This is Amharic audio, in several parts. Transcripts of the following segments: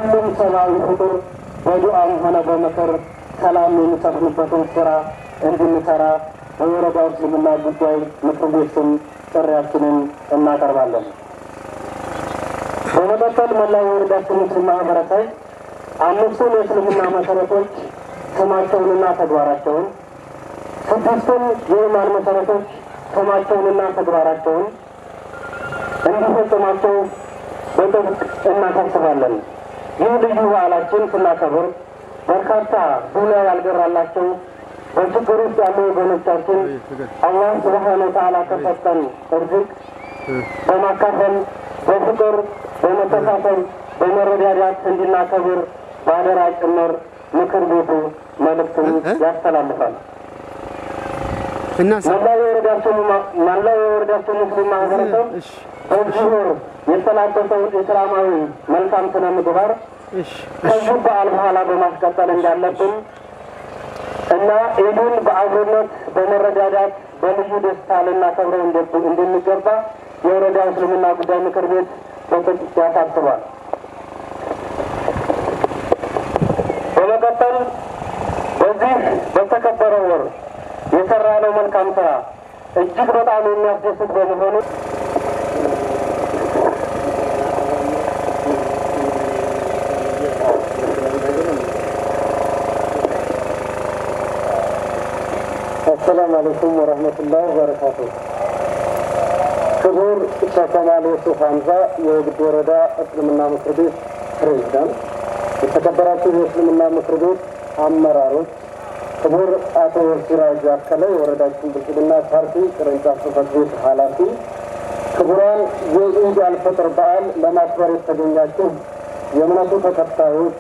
ሁሉም ሰብአዊ ፍጡር በዱዓም ሆነ በመከር ሰላም የሚሰፍንበትን ስራ እንድንሰራ በወረዳው እስልምና ጉዳይ ምክር ቤት ስም ጥሪያችንን እናቀርባለን። በመቀጠል መላው የወረዳችን ሙስሊም ማህበረሰብ አምስቱን የእስልምና መሰረቶች ስማቸውንና ተግባራቸውን፣ ስድስቱን የኢማን መሰረቶች ስማቸውንና ተግባራቸውን እንዲፈጽማቸው በጥብቅ እናሳስባለን። ይህ ልዩ በዓላችን ስናከብር በርካታ ዱንያ ያልገራላቸው በችግር ውስጥ ያሉ ወገኖቻችን አላህ ሱብሓነሁ ወተዓላ ከሰጠን ርዝቅ በማካፈል በፍቅር በመተሳሰብ በመረዳዳት እንድናከብር ባደራ ጭምር ምክር ቤቱ መልእክቱን ያስተላልፋል። መላው የወረዳችን ሙስሊም ማህበረሰብ በዚህ ወር የተላበሰው እስላማዊ መልካም ስነ ምግባር ከዚህ በዓል በኋላ በማስቀጠል እንዳለብን እና ኢዱን በአብሮነት በመረዳዳት በልዩ ደስታ ልናከብረው እንድንገባ የወረዳ እስልምና ጉዳይ ምክር ቤት በጥብቅ ያሳስባል። በመቀጠል በዚህ በተከበረው ወር የሰራነው መልካም ስራ እጅግ በጣም የሚያስደስት በመሆኑ السلام عليكم ورحمة الله وبركاته. ክቡር ሸከማሌ ሱፍ ሐምዛ የወግድ ወረዳ እስልምና ምክር ቤት ፕሬዝዳንት፣ የተከበራችሁ የእስልምና ምክር ቤት አመራሮች፣ ክቡር አቶ ሲራጅ አከለ የወረዳችን ብልጽግና ፓርቲ ቅርንጫፍ ጽሕፈት ቤት ኃላፊ፣ ክቡራን የኢድ አልፈጥር በዓል ለማክበር የተገኛችሁ የእምነቱ ተከታዮች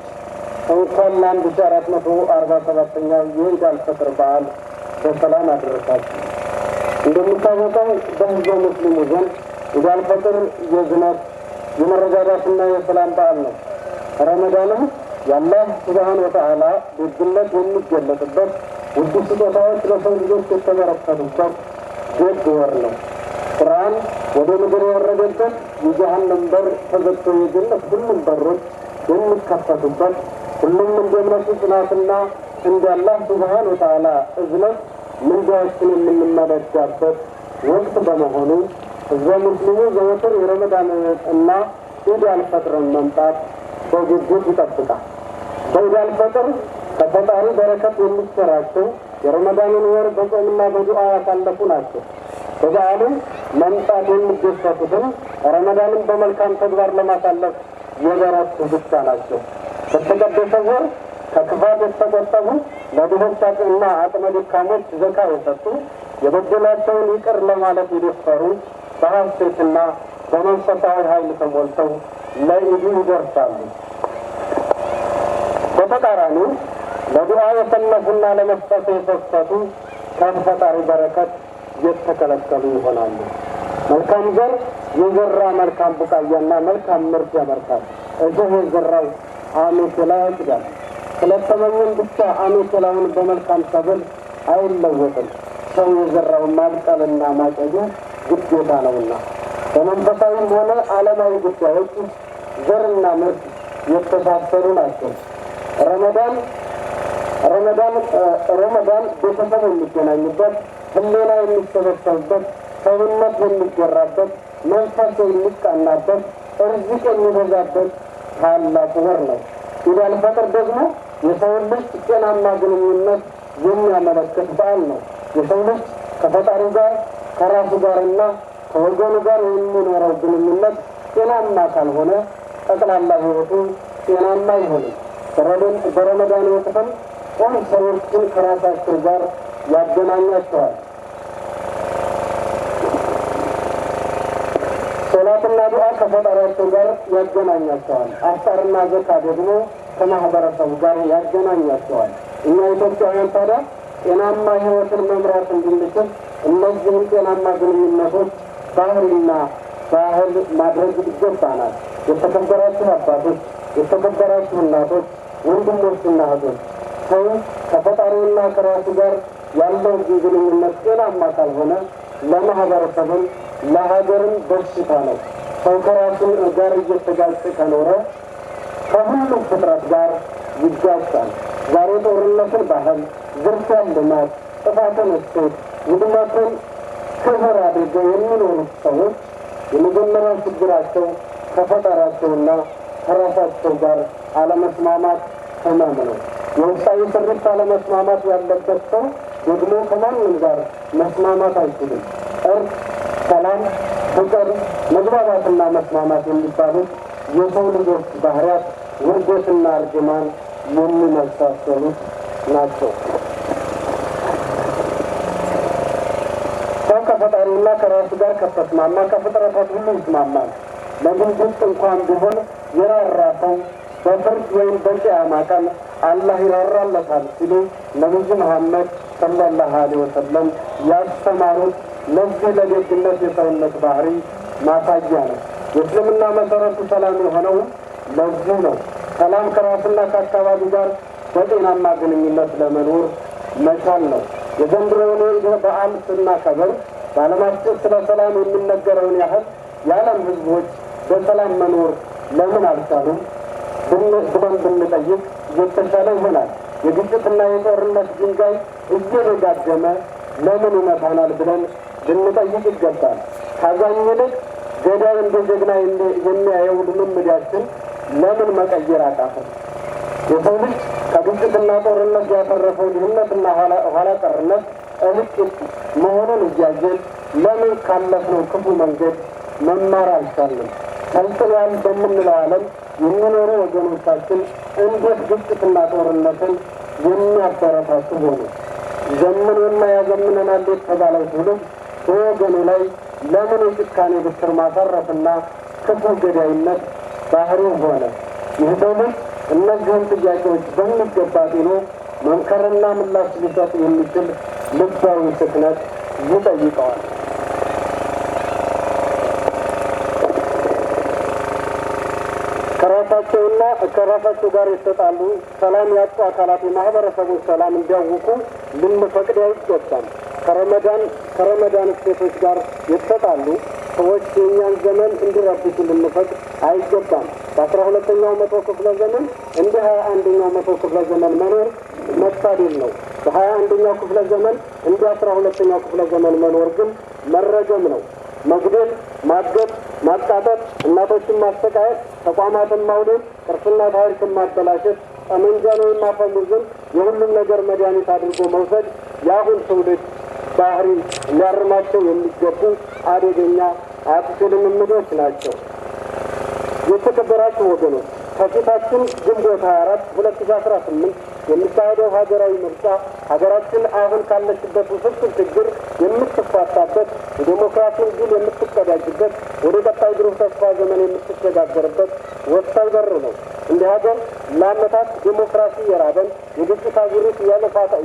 እንኳን ለ1447ኛው የኢድ አልፈጥር በዓል በሰላም አደረሳችሁ። እንደሚታወቀው በህዝበ ሙስሊሙ ዘንድ ኢድ አልፈጥር የዝነት የመረጋጋትና የሰላም በዓል ነው። ረመዳንም የአላህ ሱብሓነሁ ወተዓላ ደግነት የሚገለጥበት ውድ ስጦታዎች ለሰው ልጆች የተበረከቱበት ደግ ወር ነው። ቁርአን ወደ ምድር የወረደበት የጀሃነም በር ተዘግቶ የጀነት ሁሉም በሮች የሚከፈቱበት ሁሉም እንደ እምነቱ ጽናትና እንደ አላህ ሱብሓነሁ ወተዓላ እዝነት ምንዳዎችን የምንመለከትበት ወቅት በመሆኑ ህዝበ ሙስሊሙ ዘወትር የረመዳን እና ኢድ አልፈጥርን መምጣት በጉጉት ይጠብቃል። በኢድ አልፈጥር ከፈጣሪ በረከት የሚሰራቸው የረመዳንን ወር በጾምና በዱዓ ያሳለፉ ናቸው። በበዓሉም መምጣት የሚደሰቱትም ረመዳንን በመልካም ተግባር ለማሳለፍ የበረቱ ብቻ ናቸው። በተቀደሰ ወር ከክፋት የተቆጠቡ ለድሆች እና አቅመ ደካሞች ዘካ የሰጡ የበደላቸውን ይቅር ለማለት የደፈሩ በሐሴትና በመንፈሳዊ ኃይል ተሞልተው ለኢዱ ይደርሳሉ። በተቃራኒው ለዱዓ የሰነፉና ለመስጠት የሰሰቱ ከፈጣሪ በረከት የተከለከሉ ይሆናሉ። መልካም ዘር የዘራ መልካም ቡቃያና መልካም ምርት ያመርታል። እዚህ የዘራው አሜት ላይ ያጭዳል። ስለተመኘን ብቻ አሜት ላይን በመልካም ሰብል አይለወጥም። ሰው የዘራውን ማብቀልና ማጨዱ ግዴታ ነውና በመንፈሳዊም ሆነ ዓለማዊ ጉዳዮች ዘርና ምርት የተሳሰሩ ናቸው። ረመዳን ቤተሰብ የሚገናኝበት፣ ህሊና የሚሰበሰብበት፣ ሰውነት የሚገራበት፣ መንፈስ የሚቃናበት፣ እርዝቅ የሚበዛበት ታላቅ ወር ነው። ኢድ አልፈጥር ደግሞ የሰውን ልጅ ጤናማ ግንኙነት የሚያመለክት በዓል ነው። የሰው ልጅ ከፈጣሪ ጋር ከራሱ ጋርና ከወገኑ ጋር የሚኖረው ግንኙነት ጤናማ ካልሆነ ጠቅላላ ህይወቱ ጤናማ አይሆንም። በረመዳን ወቅትም ጾም ሰዎችን ከራሳቸው ጋር ያገናኛቸዋል። ሶላትና ዱዓ ከፈጣሪያቸው ጋር ያገናኛቸዋል። አፍጣርና ዘካ ደግሞ ከማህበረሰቡ ጋር ያገናኛቸዋል። እኛ ኢትዮጵያውያን ታዲያ ጤናማ ህይወትን መምራት እንድንችል እነዚህን ጤናማ ግንኙነቶች ባህልና ባህል ማድረግ ይገባናል። የተከበራችሁ አባቶች፣ የተከበራችሁ እናቶች፣ ወንድሞችና እህቶች፣ ሰው ከፈጣሪና ከራሱ ጋር ያለው ግንኙነት ጤናማ ካልሆነ ለማህበረሰብም ለሀገርም በሽታ ነው። ሰው ከራሱ ጋር እየተጋጨ ከኖረ ከሁሉም ፍጥረት ጋር ይጋጫል። ዛሬ ጦርነትን ባህል፣ ዝርፊያን ልማት፣ ጥፋትን እሴት፣ ውድመትን ክብር አድርገው የሚኖሩት ሰዎች የመጀመሪያው ችግራቸው ከፈጣሪያቸውና ከራሳቸው ጋር አለመስማማት ህመም ነው። የውስጣዊ ስሪት አለመስማማት ያለበት ሰው ደግሞ ከማንም ጋር መስማማት አይችልም። እርቅ፣ ሰላም፣ ፍቅር፣ መግባባትና መስማማት የሚባሉት የሰው ልጆች ባህሪያት ውርደትና እርግማን የሚመሳሰሉት ናቸው። ሰው ከፈጣሪውና ከራሱ ጋር ከተስማማ ከፍጥረታት ሁሉ ይስማማል። ለግንብት እንኳን ቢሆን የራራ ሰው በፍርድ ወይም በቂያማ ቀን አላህ ይራራለታል ሲሉ ነቢዩ መሐመድ ሰለላሁ ዐለይሂ ወሰለም ያስተማሩት ለዚህ ለደግነት የሰውነት ባህሪ ማሳያ ነው። የእስልምና መሰረቱ ሰላም የሆነው ለዚህ ነው። ሰላም ከራስና ከአካባቢ ጋር በጤናማ ግንኙነት ለመኖር መቻል ነው። የዘንድሮውን በዓል ስናከብር በዓለማችን ስለ ሰላም የሚነገረውን ያህል የዓለም ሕዝቦች በሰላም መኖር ለምን አልቻሉም ብለን ብንጠይቅ የተሻለ ይሆናል። የግጭትና የጦርነት ድንጋይ እየደጋገመ ለምን ይመታናል ብለን ልንጠይቅ ይገባል። ከአዛኝ ይልቅ ገዳይ እንደ ጀግና የሚያየው ልምምዳችን ለምን መቀየር አቃተን? የሰው ልጅ ከግጭትና ጦርነት ያተረፈው ድህነትና ኋላ ቀርነት እልቂት መሆኑን እያየን ለምን ካለፍነው ክፉ መንገድ መማር አልቻልንም? ሰልጥኗል በምንለው ዓለም የሚኖሩ ወገኖቻችን እንዴት ግጭትና ጦርነትን የሚያበረታቱ ሆኑ? ዘምኖና ያዘምነናል የተባለው ትውልድ በወገኑ ላይ ለምን የጭካኔ ብትር ማሳረፍና ክፉ ገዳይነት ባህሪው ሆነ? ይህ ትውልድ እነዚህን ጥያቄዎች በሚገባ ጤኖ መምከርና ምላሽ ሊሰጥ የሚችል ልባዊ ስክነት ይጠይቀዋል። ከራሳቸው ጋር ይሰጣሉ። ሰላም ያጡ አካላት የማህበረሰቡን ሰላም እንዲያውቁ ልንፈቅድ አይገባም። ከረመዳን እሴቶች ጋር ይሰጣሉ። ሰዎች የእኛን ዘመን እንዲረብሹ ልንፈቅድ አይገባም። በ12ኛው መቶ ክፍለ ዘመን እንደ 21ኛው መቶ ክፍለ ዘመን መኖር መታደል ነው። በ21ኛው ክፍለ ዘመን እንደ 12ኛው ክፍለ ዘመን መኖር ግን መረገም ነው። መግደል፣ ማገት፣ ማቃጠል፣ እናቶችን ማሰቃየት፣ ተቋማትን ማውደም፣ ቅርስና ታሪክን ማበላሸት፣ ጠመንጃን ወይም አፈሙዝን የሁሉም ነገር መድኃኒት አድርጎ መውሰድ የአሁን ትውልድ ባህሪ ሊያርማቸው የሚገቡ አደገኛ አጥፊ ልምምዶች ናቸው። የተከበራችሁ ወገኖች ከፊታችን ግንቦት 24 2018 የሚካሄደው ሀገራዊ ምርጫ ሀገራችን አሁን ካለችበት ውስብስብ ችግር የምትፋታበት፣ የዴሞክራሲን ድል የምትቀዳጅበት፣ ወደ ቀጣይ ብሩህ ተስፋ ዘመን የምትሸጋገርበት ወሳኝ በር ነው። እንደ ሀገር ለዓመታት ዴሞክራሲ የራበን የግጭት አዙሪት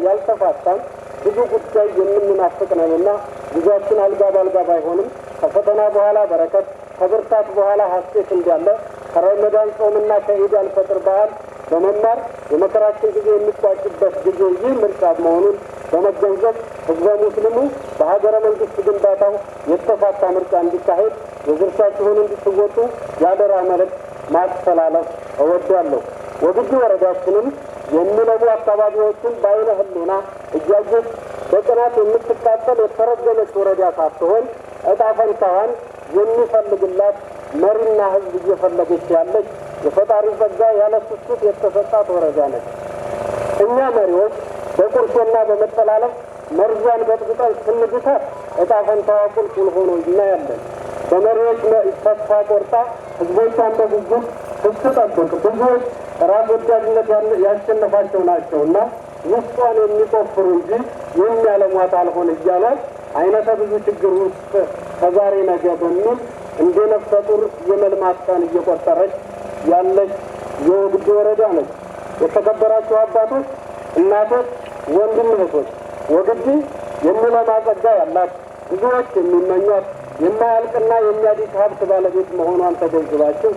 ያልተፋታን ብዙ ጉዳይ የምንናፍቅ ነንና ጉዟችን አልጋ ባልጋ ባይሆንም ከፈተና በኋላ በረከት ከብርታት በኋላ ሀሴት እንዳለ ከረመዳን ጾምና ከኢድ አልፈጥር በዓል በመማር የመከራችን ጊዜ የሚቋጭበት ጊዜ ይህ ምርጫ መሆኑን በመገንዘብ ህዝበ ሙስሊሙ በሀገረ መንግስት ግንባታው የተፋታ ምርጫ እንዲካሄድ የድርሻችሁን እንድትወጡ የአደራ መልእክት ማስተላለፍ እወዳለሁ። ወግዲ ወረዳችንም የሚለሙ አካባቢዎችን በአይነ ህሊና እያየች በቅናት የምትቃጠል የተረገመች ወረዳ ሳትሆን እጣ ፈንታዋን የሚፈልግላት መሪና ህዝብ እየፈለገች ያለች የፈጣሪ ጸጋ ያለ ስስት የተሰጣት ወረዳ ነች። እኛ መሪዎች በቁርሾና በመጠላለፍ መርዟን በጥብጠን ስንግታት እጣ ፈንታዋ ቁልቁል ሆኖ እናያለን። በመሪዎች ተስፋ ቆርጣ ህዝቦቿን በጉጉት ስትጠብቅ ብዙዎች ራስ ወዳድነት ያሸነፋቸው ናቸውና ውስጧን የሚቆፍሩ እንጂ የሚያለሟት አልሆን እያሏት አይነተ ብዙ ችግር ውስጥ ከዛሬ ነገ በሚል እንደ ነፍሰ ጡር የመልማት ቀን እየቆጠረች ያለች የወግዲ ወረዳ ነች። የተከበራችሁ አባቶች፣ እናቶች፣ ወንድም እህቶች፣ ወግዲ የሚለማ ጸጋ ያላት ብዙዎች የሚመኟት የማያልቅና የሚያድግ ሀብት ባለቤት መሆኗን ተገንዝባችሁ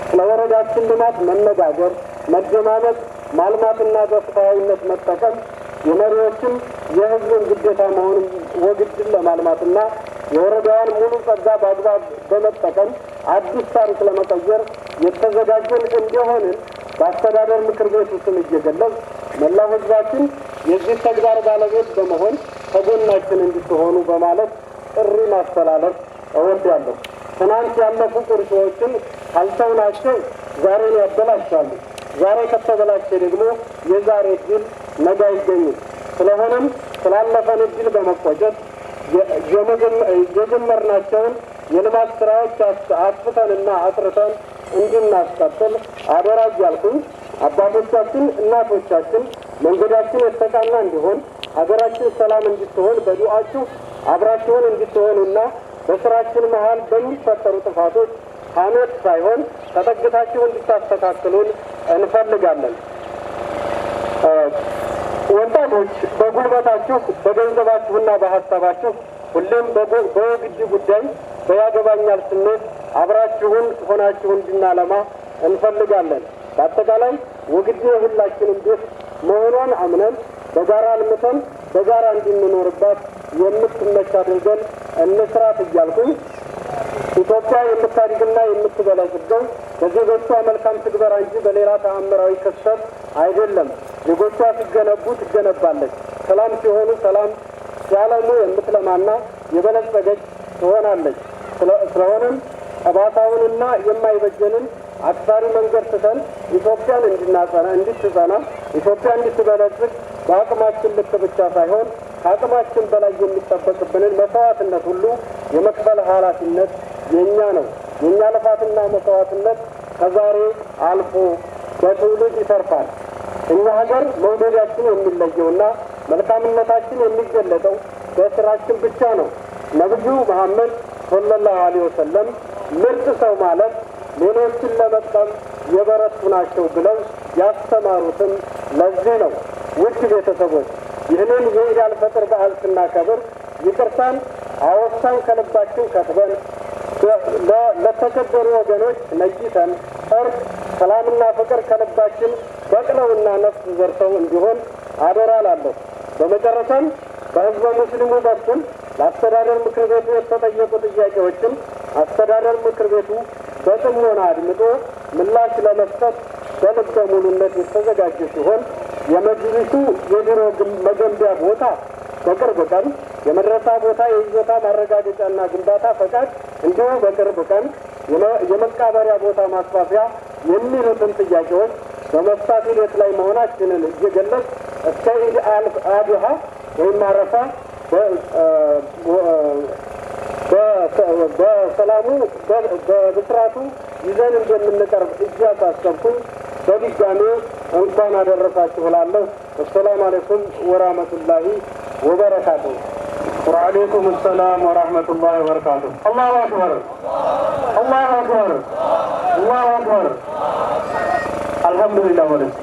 ስለ ወረዳችን ልማት መነጋገር፣ መደማመጥ፣ ማልማትና በፍትሃዊነት መጠቀም የመሪዎችን የህዝብን ግዴታ መሆኑን ወግድን ለማልማትና የወረዳዋን ሙሉ ጸጋ በአግባብ በመጠቀም አዲስ ታሪክ ለመቀየር የተዘጋጀን እንዲሆንን በአስተዳደር ምክር ቤቱ ስም እየገለጽ መላው ሕዝባችን የዚህ ተግባር ባለቤት በመሆን ከጎናችን እንድትሆኑ በማለት ጥሪ ማስተላለፍ እወዳለሁ። ትናንት ያለፉ ቁርሾዎችን ካልተውናቸው ዛሬን ያበላሻሉ። ዛሬ ከተበላሸ ደግሞ የዛሬ እድል ነገ አይገኝም። ስለሆነም ስላለፈን እድል በመቆጨት የጀመርናቸውን የልማት ስራዎች አጥፍተንና አጥርተን እንድናስቀጥል አደራ እያልኩኝ አባቶቻችን፣ እናቶቻችን መንገዳችን የተቃና እንዲሆን ሀገራችን ሰላም እንድትሆን በዱዓችሁ አብራችሁን እንድትሆኑና በስራችን መሀል በሚፈጠሩ ጥፋቶች ሐሜት ሳይሆን ተጠግታችሁ እንድታስተካክሉን እንፈልጋለን። ወጣቶች በጉልበታችሁ በገንዘባችሁና በሀሳባችሁ ሁሌም በወግድ ጉዳይ በያገባኛል ስሜት አብራችሁን ሆናችሁ እንድናለማ እንፈልጋለን። በአጠቃላይ ወግድ የሁላችንም ቤት መሆኗን አምነን በጋራ አልምተን በጋራ እንድንኖርባት የምትመች አድርገን እንስራት እያልኩኝ ኢትዮጵያ የምታድግና የምትበለጽገው በዜጎቿ መልካም ትግበራ እንጂ በሌላ ተአምራዊ ክስተት አይደለም። ዜጎቿ ሲገነቡ ትገነባለች። ሰላም ሲሆኑ ሰላም ሲያለሙ የምትለማና የበለጸገች ትሆናለች። ስለሆነም ጠባሳውንና የማይበጀንን አክሳሪ መንገድ ትተን ኢትዮጵያን እንድትጸና ኢትዮጵያ እንድትበለጽግ በአቅማችን ልክ ብቻ ሳይሆን ከአቅማችን በላይ የሚጠበቅብንን መስዋዕትነት ሁሉ የመክፈል ኃላፊነት የእኛ ነው። የእኛ ልፋትና መስዋዕትነት ከዛሬ አልፎ በትውልድ ይተርፋል። እኛ ሀገር መውደዳችን የሚለየውና መልካምነታችን የሚገለጠው በስራችን ብቻ ነው። ነቢዩ መሐመድ ሰለላሁ ዐለይሂ ወሰለም ምርጥ ሰው ማለት ሌሎችን ለመጥቀም የበረቱ ናቸው ብለው ያስተማሩትም ለዚህ ነው። ውድ ቤተሰቦች ይህንን የኢድ አልፈጥር በዓል ስናከብር ይቅርታን አወሳን ከልባችን ከትበን ለተቸገሩ ወገኖች ነይተን እርቅ፣ ሰላምና ፍቅር ከልባችን በቅለውና ነፍስ ዘርተው እንዲሆን አደራ ላለሁ። በመጨረሻም በህዝበ ሙስሊሙ በኩል ለአስተዳደር ምክር ቤቱ የተጠየቁ ጥያቄዎችን አስተዳደር ምክር ቤቱ በጥሞና አድምጦ ምላሽ ለመስጠት በልበ ሙሉነት የተዘጋጀ ሲሆን የመጅሊሱ የቢሮ መገንቢያ ቦታ በቅርብ ቀን፣ የመድረሳ ቦታ የይዞታ ማረጋገጫና ግንባታ ፈቃድ እንዲሁ በቅርብ ቀን፣ የመቃበሪያ ቦታ ማስፋፊያ የሚሉትን ጥያቄዎች በመፍታት ሂደት ላይ መሆናችንን እየገለጽ እስከ ኢድ አድሃ ወይም አረፋ በሰላሙ በብስራቱ ይዘን እንደምንቀርብ እያሳሰብኩኝ በድጋሜ እንኳን አደረሳችሁ እላለሁ። አሰላሙ አለይኩም ወራህመቱላሂ ወበረካቱ። ወአለይኩም ሰላም ወራህመቱላሂ ወበረካቱ። አላሁ አክበር፣ አላሁ አክበር፣ አላሁ አክበር። አልሐምዱሊላህ ወለስ